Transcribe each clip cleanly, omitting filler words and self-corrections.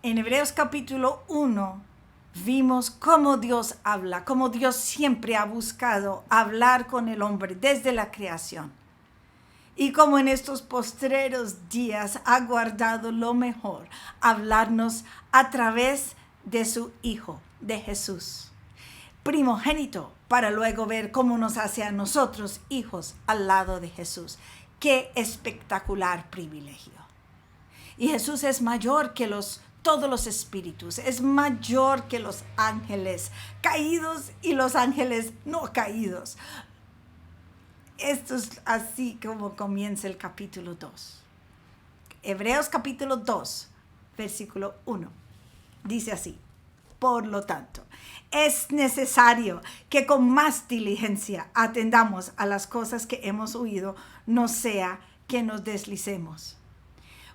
En Hebreos capítulo 1 vimos cómo Dios habla, cómo Dios siempre ha buscado hablar con el hombre desde la creación. Y como en estos postreros días ha guardado lo mejor, hablarnos a través de su Hijo, de Jesús, primogénito, para luego ver cómo nos hace a nosotros hijos al lado de Jesús. ¡Qué espectacular privilegio! Y Jesús es mayor que todos los espíritus, es mayor que los ángeles caídos y los ángeles no caídos. Esto es así como comienza el capítulo 2. Hebreos capítulo 2, versículo 1. Dice así: por lo tanto, es necesario que con más diligencia atendamos a las cosas que hemos oído, no sea que nos deslicemos.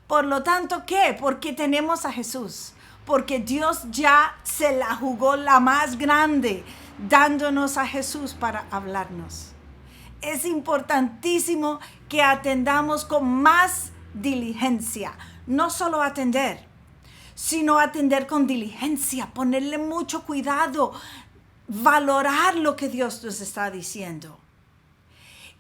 Por lo tanto, ¿qué? Porque tenemos a Jesús. Porque Dios ya se la jugó la más grande, dándonos a Jesús para hablarnos. Es importantísimo que atendamos con más diligencia. No solo atender, sino atender con diligencia, ponerle mucho cuidado, valorar lo que Dios nos está diciendo.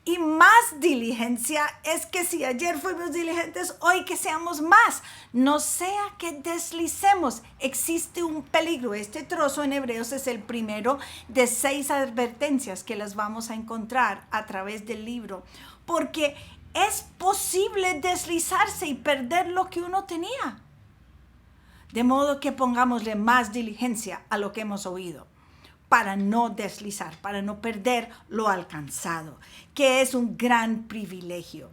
Y más diligencia es que si ayer fuimos diligentes, hoy que seamos más. No sea que deslicemos. Existe un peligro. Este trozo en Hebreos es el primero de 6 advertencias que las vamos a encontrar a través del libro. Porque es posible deslizarse y perder lo que uno tenía. De modo que pongámosle más diligencia a lo que hemos oído, para no deslizar, para no perder lo alcanzado, que es un gran privilegio.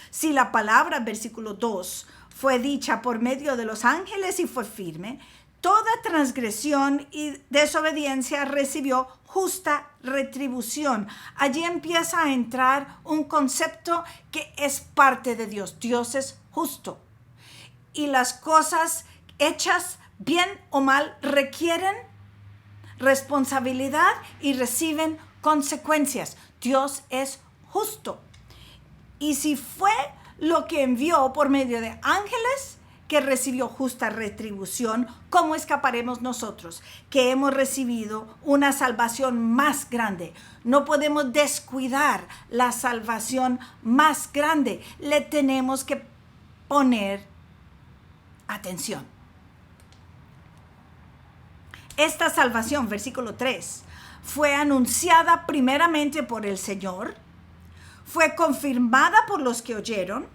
Si la palabra, versículo 2, fue dicha por medio de los ángeles y fue firme, toda transgresión y desobediencia recibió justa retribución. Allí empieza a entrar un concepto que es parte de Dios. Dios es justo. Y las cosas hechas, bien o mal, requieren responsabilidad y reciben consecuencias. Dios es justo. Y si fue lo que envió por medio de ángeles que recibió justa retribución, ¿cómo escaparemos nosotros que hemos recibido una salvación más grande? No podemos descuidar la salvación más grande. Le tenemos que poner atención. Esta salvación, versículo 3, fue anunciada primeramente por el Señor, fue confirmada por los que oyeron,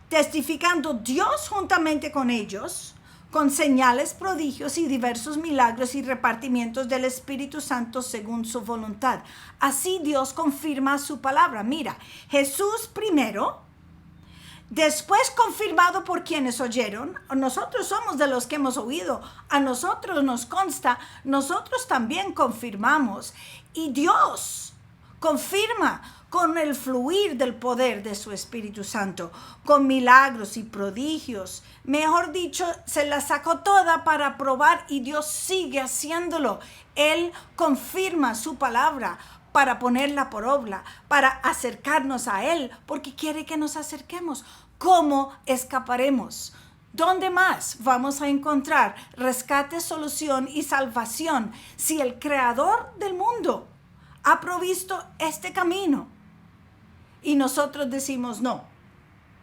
testificando Dios juntamente con ellos, con señales, prodigios y diversos milagros y repartimientos del Espíritu Santo según su voluntad. Así Dios confirma su palabra. Mira, Jesús primero, después confirmado por quienes oyeron. Nosotros somos de los que hemos oído. A nosotros nos consta, nosotros también confirmamos. Y Dios confirma con el fluir del poder de su Espíritu Santo, con milagros y prodigios. Mejor dicho, se la sacó toda para probar y Dios sigue haciéndolo. Él confirma su palabra para ponerla por obra, para acercarnos a Él, porque quiere que nos acerquemos. ¿Cómo escaparemos? ¿Dónde más vamos a encontrar rescate, solución y salvación si el Creador del mundo ha provisto este camino? Y nosotros decimos no,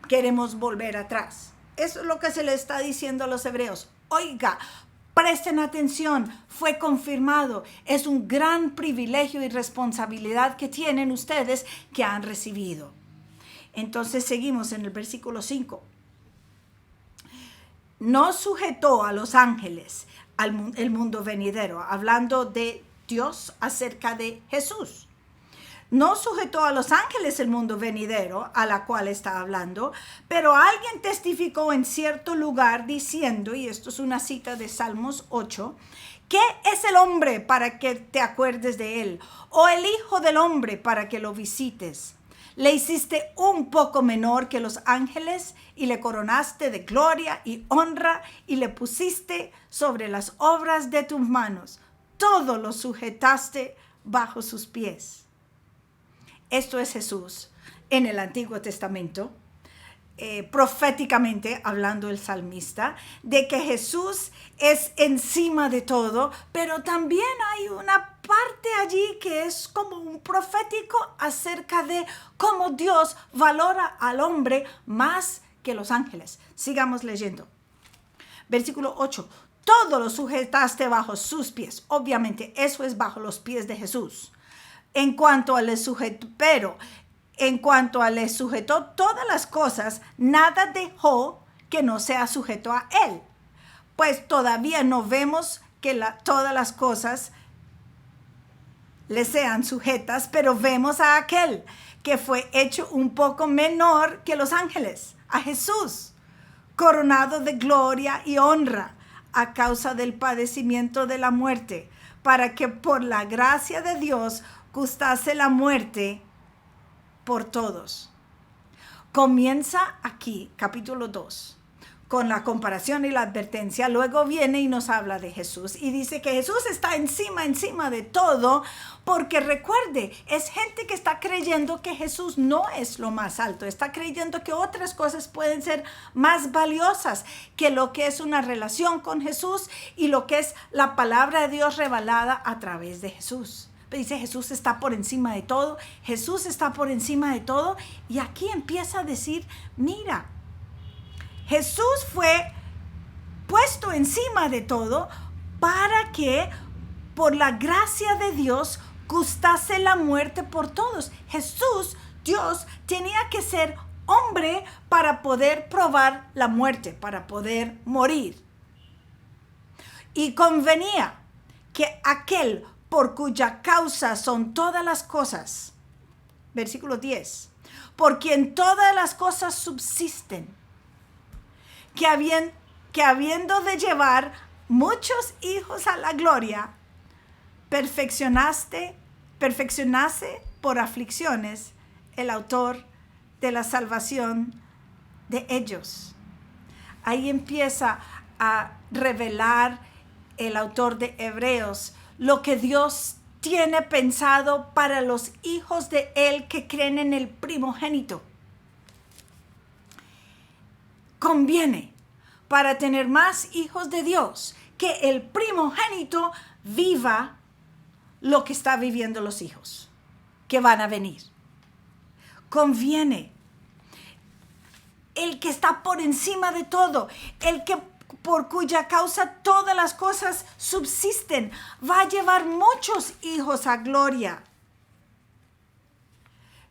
queremos volver atrás. Eso es lo que se le está diciendo a los hebreos. Oiga, presten atención, fue confirmado. Es un gran privilegio y responsabilidad que tienen ustedes que han recibido. Entonces seguimos en el versículo 5. No sujetó a los ángeles el mundo venidero, hablando de Dios acerca de Jesús. No sujetó a los ángeles el mundo venidero a la cual está hablando, pero alguien testificó en cierto lugar diciendo, y esto es una cita de Salmos 8, ¿qué es el hombre para que te acuerdes de él? ¿O el hijo del hombre para que lo visites? Le hiciste un poco menor que los ángeles y le coronaste de gloria y honra y le pusiste sobre las obras de tus manos. Todo lo sujetaste bajo sus pies. Esto es Jesús en el Antiguo Testamento. proféticamente hablando el salmista, de que Jesús es encima de todo, pero también hay una parte allí que es como un profético acerca de cómo Dios valora al hombre más que los ángeles. Sigamos leyendo. Versículo 8. Todo lo sujetaste bajo sus pies. Obviamente eso es bajo los pies de Jesús. En cuanto a le sujetó todas las cosas, nada dejó que no sea sujeto a él. Pues todavía no vemos que todas las cosas le sean sujetas, pero vemos a aquel que fue hecho un poco menor que los ángeles, a Jesús, coronado de gloria y honra a causa del padecimiento de la muerte, para que por la gracia de Dios gustase la muerte por todos. Comienza aquí, capítulo 2, con la comparación y la advertencia. Luego viene y nos habla de Jesús y dice que Jesús está encima de todo, porque recuerde, es gente que está creyendo que Jesús no es lo más alto, está creyendo que otras cosas pueden ser más valiosas que lo que es una relación con Jesús y lo que es la palabra de Dios revelada a través de Jesús. Dice, Jesús está por encima de todo, Jesús está por encima de todo, y aquí empieza a decir, mira, Jesús fue puesto encima de todo para que por la gracia de Dios gustase la muerte por todos. Jesús, Dios, tenía que ser hombre para poder probar la muerte, para poder morir. Y convenía que aquel por cuya causa son todas las cosas, versículo 10, por quien todas las cosas subsisten, que habiendo de llevar muchos hijos a la gloria, perfeccionase por aflicciones el autor de la salvación de ellos. Ahí empieza a revelar el autor de Hebreos lo que Dios tiene pensado para los hijos de Él que creen en el primogénito. Conviene para tener más hijos de Dios que el primogénito viva lo que está viviendo los hijos que van a venir. Conviene. El que está por encima de todo, el que por cuya causa todas las cosas subsisten, va a llevar muchos hijos a gloria.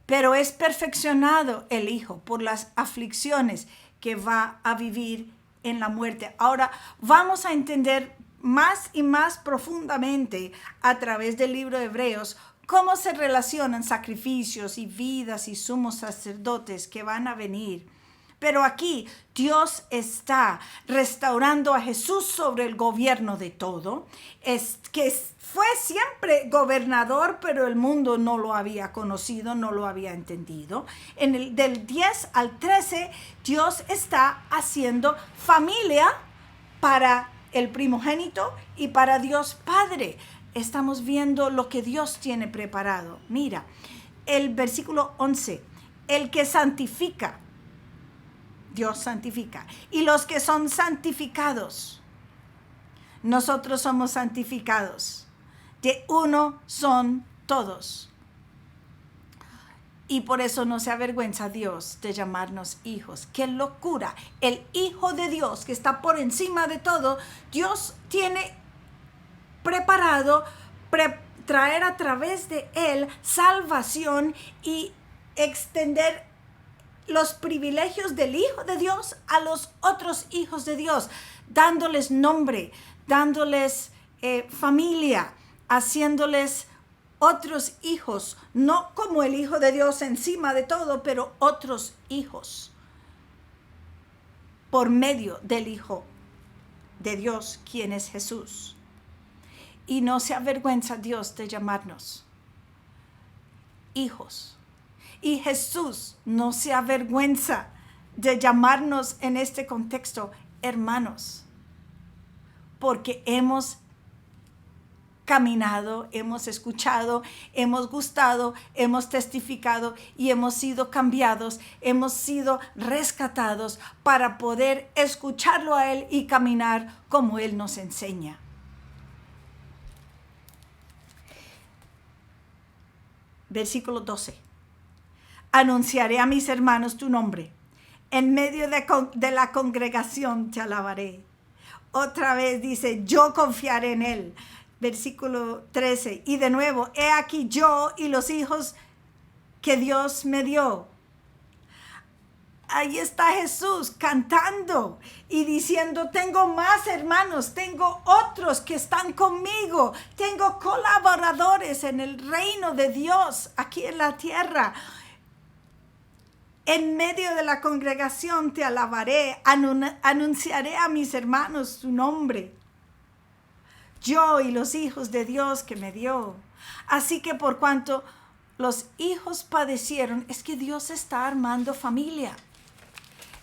Pero es perfeccionado el Hijo por las aflicciones que va a vivir en la muerte. Ahora vamos a entender más y más profundamente a través del libro de Hebreos cómo se relacionan sacrificios y vidas y sumos sacerdotes que van a venir. Pero aquí Dios está restaurando a Jesús sobre el gobierno de todo, que fue siempre gobernador, pero el mundo no lo había conocido, no lo había entendido. Del 10 al 13, Dios está haciendo familia para el primogénito y para Dios Padre. Estamos viendo lo que Dios tiene preparado. Mira, el versículo 11, el que santifica, Dios santifica. Y los que son santificados, nosotros somos santificados. De uno son todos. Y por eso no se avergüenza Dios de llamarnos hijos. ¡Qué locura! El Hijo de Dios que está por encima de todo, Dios tiene preparado traer a través de él salvación y extender los privilegios del Hijo de Dios a los otros hijos de Dios, dándoles nombre, dándoles familia, haciéndoles otros hijos, no como el Hijo de Dios encima de todo, pero otros hijos por medio del Hijo de Dios, quien es Jesús. Y no se avergüenza Dios de llamarnos hijos. Y Jesús no se avergüenza de llamarnos en este contexto hermanos, porque hemos caminado, hemos escuchado, hemos gustado, hemos testificado y hemos sido cambiados, hemos sido rescatados para poder escucharlo a Él y caminar como Él nos enseña. Versículo 12. Anunciaré a mis hermanos tu nombre. En medio de la congregación te alabaré. Otra vez dice, yo confiaré en Él. Versículo 13. Y de nuevo, he aquí yo y los hijos que Dios me dio. Ahí está Jesús cantando y diciendo, tengo más hermanos, tengo otros que están conmigo, tengo colaboradores en el reino de Dios aquí en la tierra. En medio de la congregación te alabaré, anunciaré a mis hermanos tu nombre. Yo y los hijos de Dios que me dio. Así que por cuanto los hijos padecieron, es que Dios está armando familia.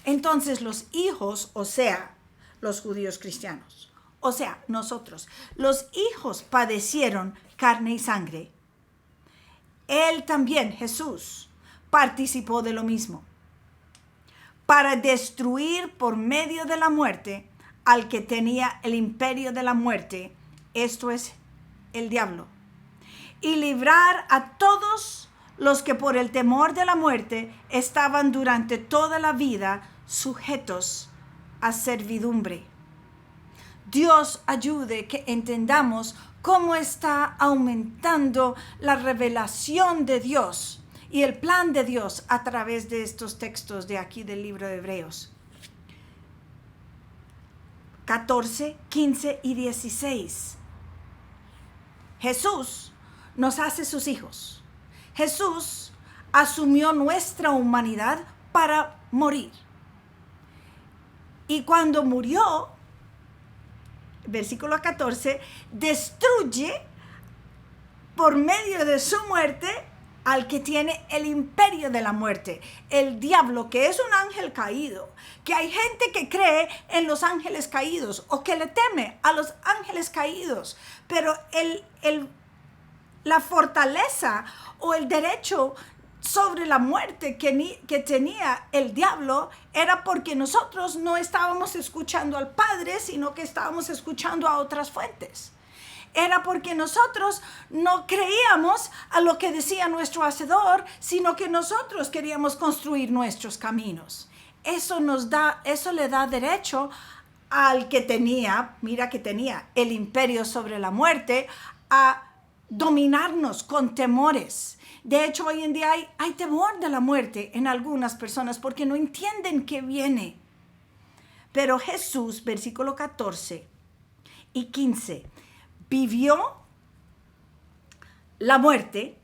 Entonces los hijos, o sea, los judíos cristianos, o sea, nosotros, los hijos padecieron carne y sangre. Él también, Jesús, participó de lo mismo, para destruir por medio de la muerte al que tenía el imperio de la muerte, esto es, el diablo, y librar a todos los que por el temor de la muerte estaban durante toda la vida sujetos a servidumbre. Dios ayude que entendamos cómo está aumentando la revelación de Dios y el plan de Dios a través de estos textos de aquí del libro de Hebreos. 14, 15 y 16. Jesús nos hace sus hijos. Jesús asumió nuestra humanidad para morir. Y cuando murió, versículo 14, destruye por medio de su muerte al que tiene el imperio de la muerte, el diablo, que es un ángel caído, que hay gente que cree en los ángeles caídos o que le teme a los ángeles caídos, pero la fortaleza o el derecho sobre la muerte que tenía el diablo era porque nosotros no estábamos escuchando al Padre, sino que estábamos escuchando a otras fuentes. Era porque nosotros no creíamos a lo que decía nuestro Hacedor, sino que nosotros queríamos construir nuestros caminos. Eso le da derecho al que tenía el imperio sobre la muerte, a dominarnos con temores. De hecho, hoy en día hay temor de la muerte en algunas personas porque no entienden qué viene. Pero Jesús, versículo 14 y 15, vivió la muerte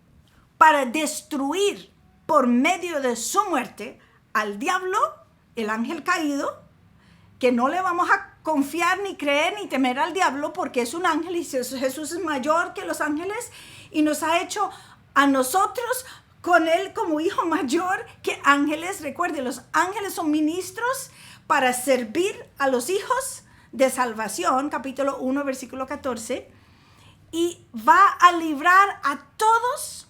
para destruir por medio de su muerte al diablo, el ángel caído, que no le vamos a confiar ni creer ni temer al diablo porque es un ángel y Jesús es mayor que los ángeles y nos ha hecho a nosotros con él como hijo mayor que ángeles. Recuerde, los ángeles son ministros para servir a los hijos de salvación, capítulo 1, versículo 14, y va a librar a todos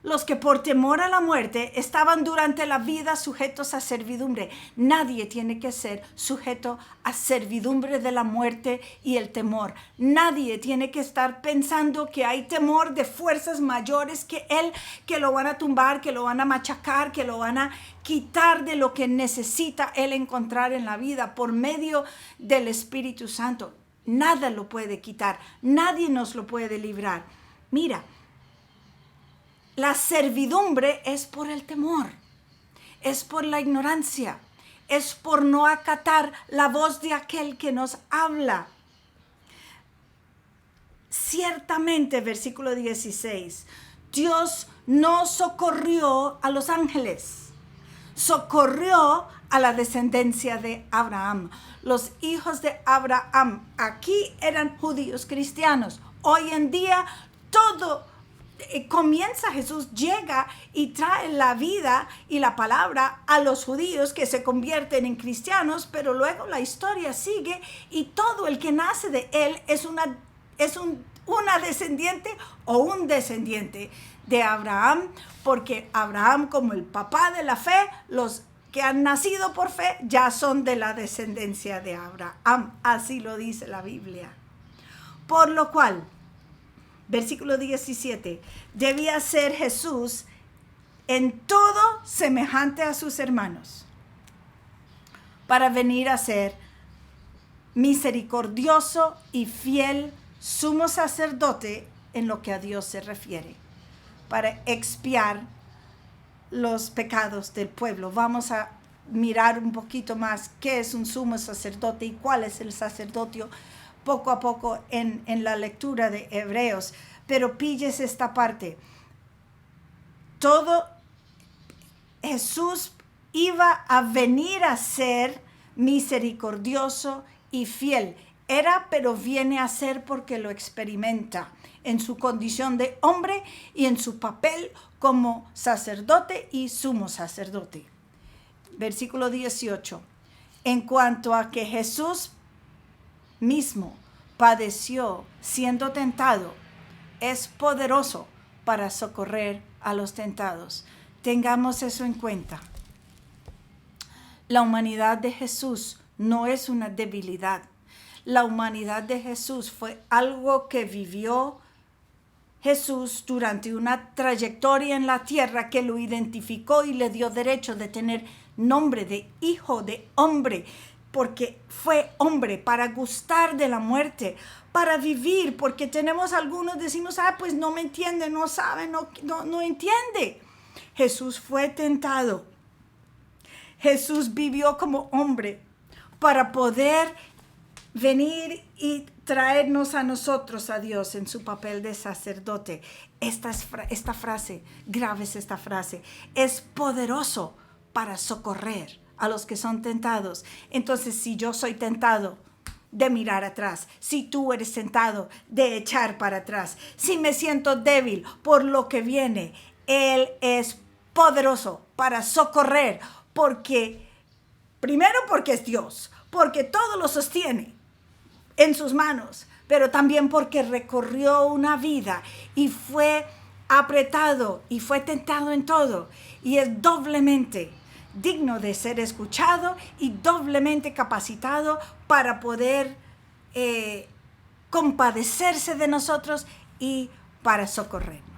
los que por temor a la muerte estaban durante la vida sujetos a servidumbre. Nadie tiene que ser sujeto a servidumbre de la muerte y el temor. Nadie tiene que estar pensando que hay temor de fuerzas mayores que él, que lo van a tumbar, que lo van a machacar, que lo van a quitar de lo que necesita él encontrar en la vida por medio del Espíritu Santo. Nada lo puede quitar, nadie nos lo puede librar. Mira, la servidumbre es por el temor, es por la ignorancia, es por no acatar la voz de aquel que nos habla. Ciertamente, versículo 16, Dios no socorrió a los ángeles, socorrió a la descendencia de Abraham. Los hijos de Abraham aquí eran judíos cristianos. Hoy en día todo comienza, Jesús llega y trae la vida y la palabra a los judíos que se convierten en cristianos, pero luego la historia sigue y todo el que nace de él es una descendiente o un descendiente de Abraham, porque Abraham, como el papá de la fe, los que han nacido por fe ya son de la descendencia de Abraham. Así lo dice la Biblia. Por lo cual, versículo 17, debía ser Jesús en todo semejante a sus hermanos, para venir a ser misericordioso y fiel sumo sacerdote en lo que a Dios se refiere, para expiar los pecados del pueblo. Vamos a mirar un poquito más qué es un sumo sacerdote y cuál es el sacerdocio poco a poco en la lectura de Hebreos. Pero pilles esta parte. Todo Jesús iba a venir a ser misericordioso y fiel. Era, pero viene a ser porque lo experimenta en su condición de hombre y en su papel como sacerdote y sumo sacerdote. Versículo 18. En cuanto a que Jesús mismo padeció siendo tentado, es poderoso para socorrer a los tentados. Tengamos eso en cuenta. La humanidad de Jesús no es una debilidad. La humanidad de Jesús fue algo que vivió Jesús durante una trayectoria en la tierra que lo identificó y le dio derecho de tener nombre de hijo de hombre, porque fue hombre para gustar de la muerte, para vivir, porque tenemos algunos decimos, pues no me entiende, no sabe, no entiende. Jesús fue tentado. Jesús vivió como hombre para poder venir y traernos a nosotros a Dios en su papel de sacerdote. Esta frase, grave esta frase, es poderoso para socorrer a los que son tentados. Entonces, si yo soy tentado de mirar atrás, si tú eres tentado de echar para atrás, si me siento débil por lo que viene, Él es poderoso para socorrer, primero porque es Dios, porque todo lo sostiene en sus manos, pero también porque recorrió una vida y fue apretado y fue tentado en todo, y es doblemente digno de ser escuchado y doblemente capacitado para poder compadecerse de nosotros y para socorrer.